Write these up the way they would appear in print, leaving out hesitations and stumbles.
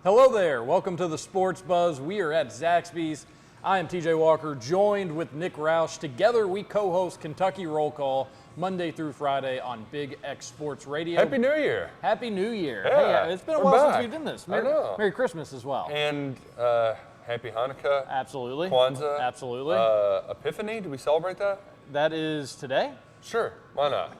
Hello there. Welcome to the Sports Buzz. We are at Zaxby's. I am TJ Walker, joined with Nick Roush. Together, we co-host Kentucky Roll Call Monday through Friday on Big X Sports Radio. Happy New Year. Happy New Year. Yeah, Hey, it's been a while back. since we've done this. I know. Merry Christmas as well. And Happy Hanukkah. Absolutely. Kwanzaa. Absolutely. Epiphany, do we celebrate that? That is today. Sure, why not?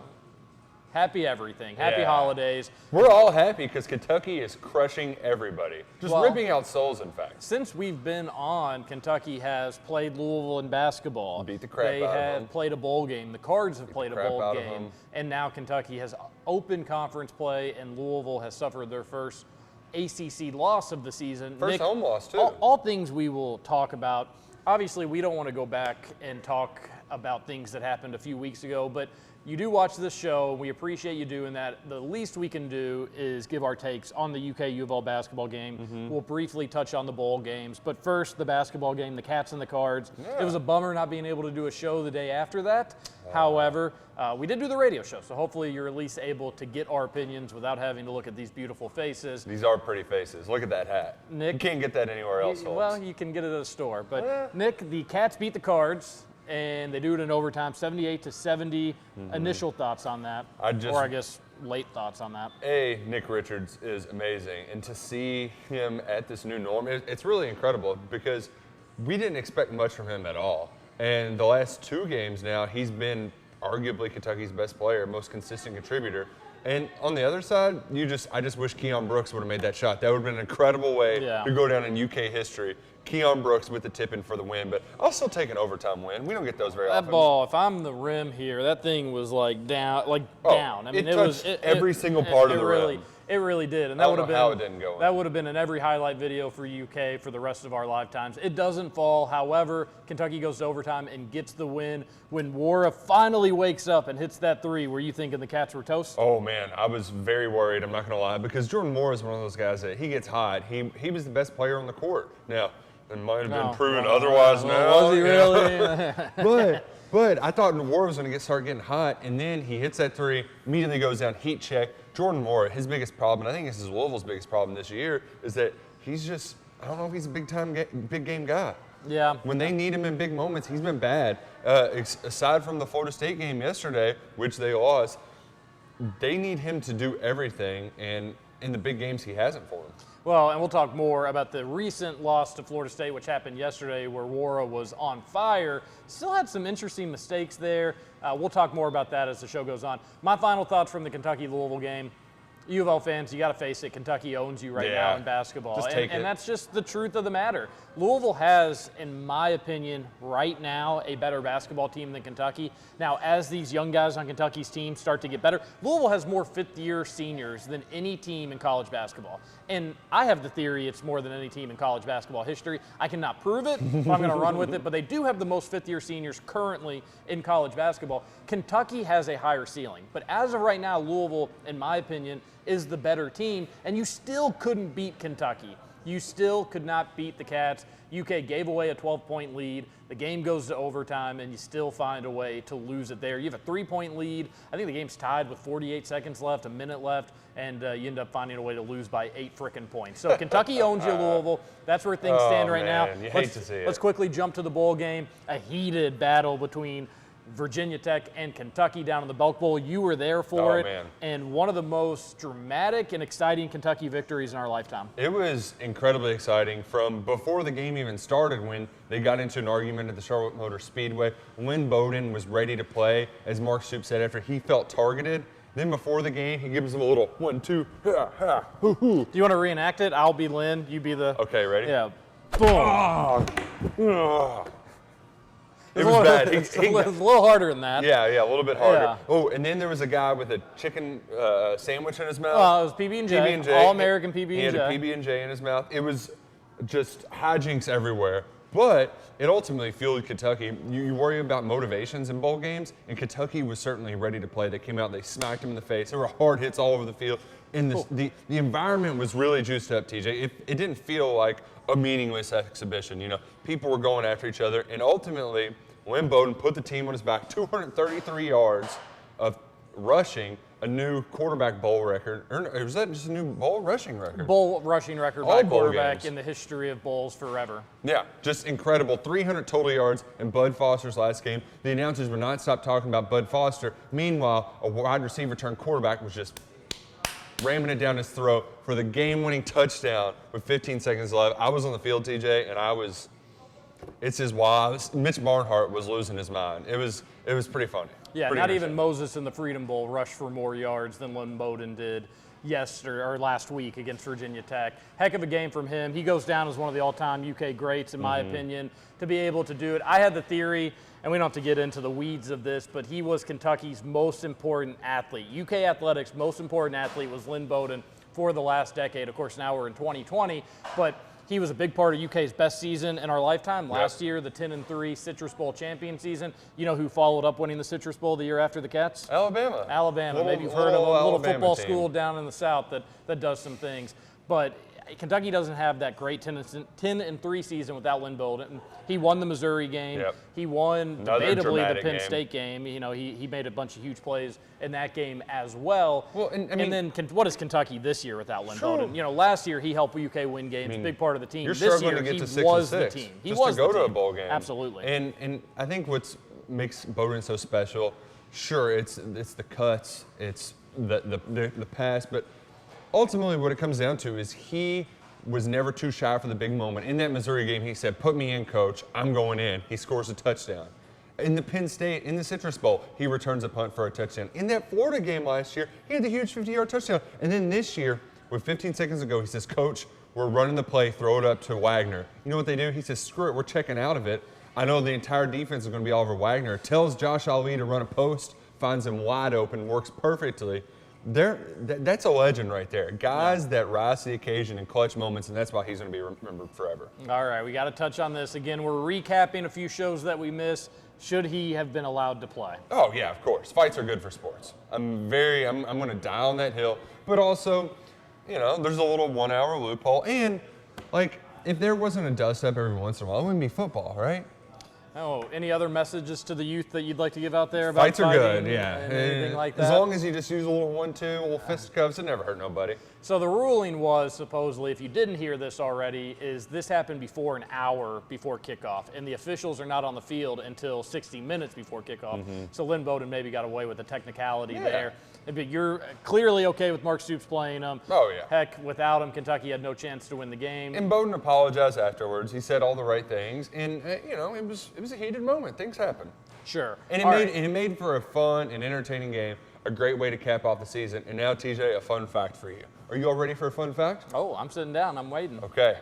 Happy everything. Happy Yeah. holidays. We're all happy because Kentucky is crushing everybody. Just Well, ripping out souls, in fact. Since we've been on, Kentucky has played Louisville in basketball. Beat the crap They out of have them. played a bowl game. The Cards have played a crap bowl out of game. them. And now Kentucky has open conference play, and Louisville has suffered their first ACC loss of the season. First Nick, home loss, too. All things we will talk about. Obviously, we don't want to go back and talk about things that happened a few weeks ago, but you do watch this show. We appreciate you doing that. The least we can do is give our takes on the UK U of L basketball game. Mm-hmm. We'll briefly touch on the bowl games, but first the basketball game, the Cats and the Cards. Yeah. It was a bummer not being able to do a show the day after that. However, we did do the radio show, so hopefully you're at least able to get our opinions without having to look at these beautiful faces. These are pretty faces. Look at that hat. Nick- You can't get that anywhere else, folks. Well, you can get it at a store. But Nick, the Cats beat the Cards, and they do it in overtime, 78-70. Initial thoughts on that, or I guess late thoughts on that. Nick Richards is amazing. And to see him at this new norm, it's really incredible because we didn't expect much from him at all. And the last two games now, he's been arguably Kentucky's best player, most consistent contributor. And on the other side, I just wish Keon Brooks would have made that shot. That would have been an incredible way to go down in UK history. Keon Brooks with the tip-in for the win, but I'll still take an overtime win. We don't get those very often. That ball, if I'm the rim here, that thing was like down, down. I mean, it touched every single part of the rim. It really did, and I that would don't have know been how it didn't go in. That would have been in every highlight video for UK for the rest of our lifetimes. It doesn't fall. However, Kentucky goes to overtime and gets the win. When Wara finally wakes up and hits that three, were you thinking the Cats were toast? Oh man, I was very worried. I'm not going to lie, because Jordan Moore is one of those guys that he gets hot. He was the best player on the court. Now, it might have been proven otherwise now. Was he really? But I thought Moore was going to start getting hot, and then he hits that three, immediately goes down, heat check. Jordan Moore, his biggest problem, and I think this is Louisville's biggest problem this year, is that he's just, I don't know if he's a big game guy. Yeah. When they need him in big moments, he's been bad. Aside from the Florida State game yesterday, which they lost, they need him to do everything, and in the big games, he hasn't for them. Well, and we'll talk more about the recent loss to Florida State, which happened yesterday, where Wara was on fire. Still had some interesting mistakes there. We'll talk more about that as the show goes on. My final thoughts from the Kentucky-Louisville game. U of L fans, you got to face it. Kentucky owns you right now in basketball. Just take it. And that's just the truth of the matter. Louisville has, in my opinion, right now, a better basketball team than Kentucky. Now, as these young guys on Kentucky's team start to get better, Louisville has more fifth-year seniors than any team in college basketball. And I have the theory it's more than any team in college basketball history. I cannot prove it, but I'm going to run with it. But they do have the most fifth-year seniors currently in college basketball. Kentucky has a higher ceiling. But as of right now, Louisville, in my opinion, is the better team, and you still couldn't beat Kentucky. You still could not beat the Cats. UK gave away a 12-point lead. The game goes to overtime, and you still find a way to lose it there. You have a 3-point lead. I think the game's tied with 48 seconds left, a minute left, and you end up finding a way to lose by 8 frickin' points. So Kentucky owns you, Louisville. That's where things stand right now. You hate to see it. Let's quickly jump to the bowl game. A heated battle between Virginia Tech and Kentucky down in the Belk Bowl. You were there for it. Man. And one of the most dramatic and exciting Kentucky victories in our lifetime. It was incredibly exciting from before the game even started when they got into an argument at the Charlotte Motor Speedway. Lynn Bowden was ready to play, as Mark Stoops said, after he felt targeted. Then before the game, he gives them a little 1, 2, ha, ha, hoo, hoo. Do you want to reenact it? I'll be Lynn. You be the... Okay, ready? Yeah. Boom. It was bad. It's a little harder than that. Yeah, a little bit harder. Yeah. Oh, and then there was a guy with a chicken sandwich in his mouth. It was PB&J. All-American PB&J. He had a PB&J in his mouth. It was just hijinks everywhere. But it ultimately fueled Kentucky. You worry about motivations in bowl games, and Kentucky was certainly ready to play. They came out, they smacked him in the face. There were hard hits all over the field. And the environment was really juiced up, TJ. It didn't feel like a meaningless exhibition. You know, people were going after each other, and ultimately, Lynn Bowden put the team on his back, 233 yards of rushing, a new quarterback bowl record. Or was that just a new bowl rushing record? Bowl rushing record All by bowl quarterback games. in the history of bowls forever. Yeah, just incredible. 300 total yards in Bud Foster's last game. The announcers would not stop talking about Bud Foster. Meanwhile, a wide receiver turned quarterback was just ramming it down his throat for the game-winning touchdown with 15 seconds left. I was on the field, TJ, and it's his wives. Mitch Barnhart was losing his mind. It was pretty funny. Yeah, Pretty not even entertaining. Moses in the Freedom Bowl rushed for more yards than Lynn Bowden did last week against Virginia Tech. Heck of a game from him. He goes down as one of the all-time UK greats, in my opinion, to be able to do it. I had the theory, and we don't have to get into the weeds of this, but he was Kentucky's most important athlete. UK athletics' most important athlete was Lynn Bowden for the last decade. Of course, now we're in 2020, but he was a big part of UK's best season in our lifetime. Last year, the 10-3 Citrus Bowl champion season. You know who followed up winning the Citrus Bowl the year after the Cats? Alabama. Maybe you've heard of them. A little Alabama football team. school down in the South that does some things. But Kentucky doesn't have that great 10-3 season without Lynn Bowden. He won the Missouri game. Yep. He won Another debatably the dramatic Penn game. State game. You know, he made a bunch of huge plays in that game as well. Well, and I mean- then what is Kentucky this year without Lynn True. Bowden? You know, last year he helped UK win games, big part of the team. You're This struggling year to get he to 6 was and the 6 team. He just was to go the to a team. bowl game. Absolutely. And I think what makes Bowden so special, sure, it's the cuts, it's the pass, but ultimately what it comes down to is he was never too shy for the big moment. In that Missouri game, he said, "Put me in, coach. I'm going in." He scores a touchdown. In the Penn State, in the Citrus Bowl, he returns a punt for a touchdown. In that Florida game last year, he had the huge 50-yard touchdown. And then this year, with 15 seconds to go, he says, "Coach, we're running the play, throw it up to Wagner." You know what they do? He says, "Screw it, we're checking out of it. I know the entire defense is going to be all over Wagner." Tells Josh Ali to run a post, finds him wide open, works perfectly. That's a legend right there. Guys that rise to the occasion in clutch moments, and that's why he's going to be remembered forever. All right, we got to touch on this. Again, we're recapping a few shows that we missed. Should he have been allowed to play? Oh yeah, of course. Fights are good for sports. I'm going to die on that hill, but also, you know, there's a little 1 hour loophole, and like if there wasn't a dust up every once in a while, it wouldn't be football, right? Oh, any other messages to the youth that you'd like to give out there about Fights are fighting good, yeah. and anything like that? As long as you just use a little 1-2, a little fisticuffs, it never hurt nobody. So the ruling was supposedly, if you didn't hear this already, is this happened before an hour before kickoff, and the officials are not on the field until 60 minutes before kickoff. So Lynn Bowden maybe got away with the technicality there. But you're clearly okay with Mark Stoops playing him. Oh, yeah. Heck, without him, Kentucky had no chance to win the game. And Bowden apologized afterwards. He said all the right things, and you know, it was a heated moment. Things happen. Sure. And All it made for a fun and entertaining game, a great way to cap off the season. And now, TJ, a fun fact for you. Are you all ready for a fun fact? Oh, I'm sitting down. I'm waiting. Okay.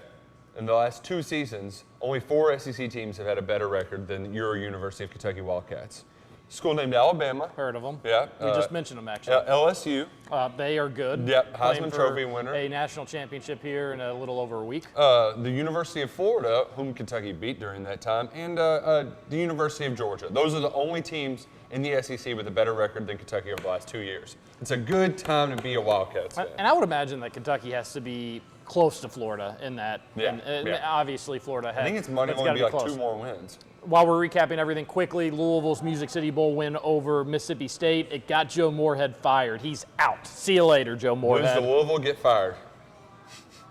In the last 2 seasons, only 4 SEC teams have had a better record than your University of Kentucky Wildcats. School named Alabama. Heard of them. Yeah. We just mentioned them, actually. LSU. They are good. Yep, Playing Heisman for Trophy winner. A national championship here in a little over a week. The University of Florida, whom Kentucky beat during that time, and the University of Georgia. Those are the only teams in the SEC with a better record than Kentucky over the last 2 years. It's a good time to be a Wildcats fan. And I would imagine that Kentucky has to be close to Florida in that. Yeah, And yeah. Obviously, Florida has. I think it's money it's going to gotta be like close. 2 more wins. While we're recapping everything quickly, Louisville's Music City Bowl win over Mississippi State. It got Joe Moorhead fired. He's out. See you later, Joe Lose Moorhead. to Louisville, get fired.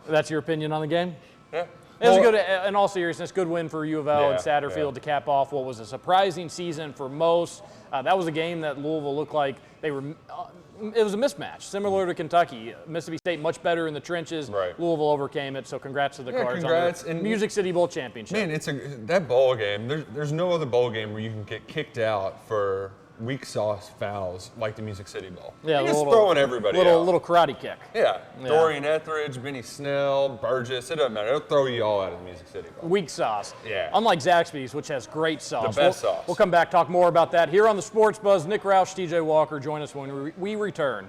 That's your opinion on the game? Yeah. It was a Well, good, in all seriousness, good win for U of L and Yeah, Satterfield yeah. to cap off what was a surprising season for most. That was a game that Louisville looked like they were. It was a mismatch, similar to Kentucky. Mississippi State much better in the trenches. Right. Louisville overcame it. So congrats to the Yeah, Cards congrats, on their and- Music City Bowl championship. Man, that bowl game. There's no other bowl game where you can get kicked out for weak sauce fouls like the Music City Bowl. Yeah, You're just little- throwing everybody little out. little karate kick. Yeah. Yeah. Dorian Etheridge, Benny Snell, Burgess. It doesn't matter. They'll throw you all out of the Music City Bowl. Weak sauce. Yeah. Unlike Zaxby's, which has great sauce. The best sauce. We'll come back, talk more about that here on the Sports Buzz. Nick Roush, TJ Walker, join us when we return.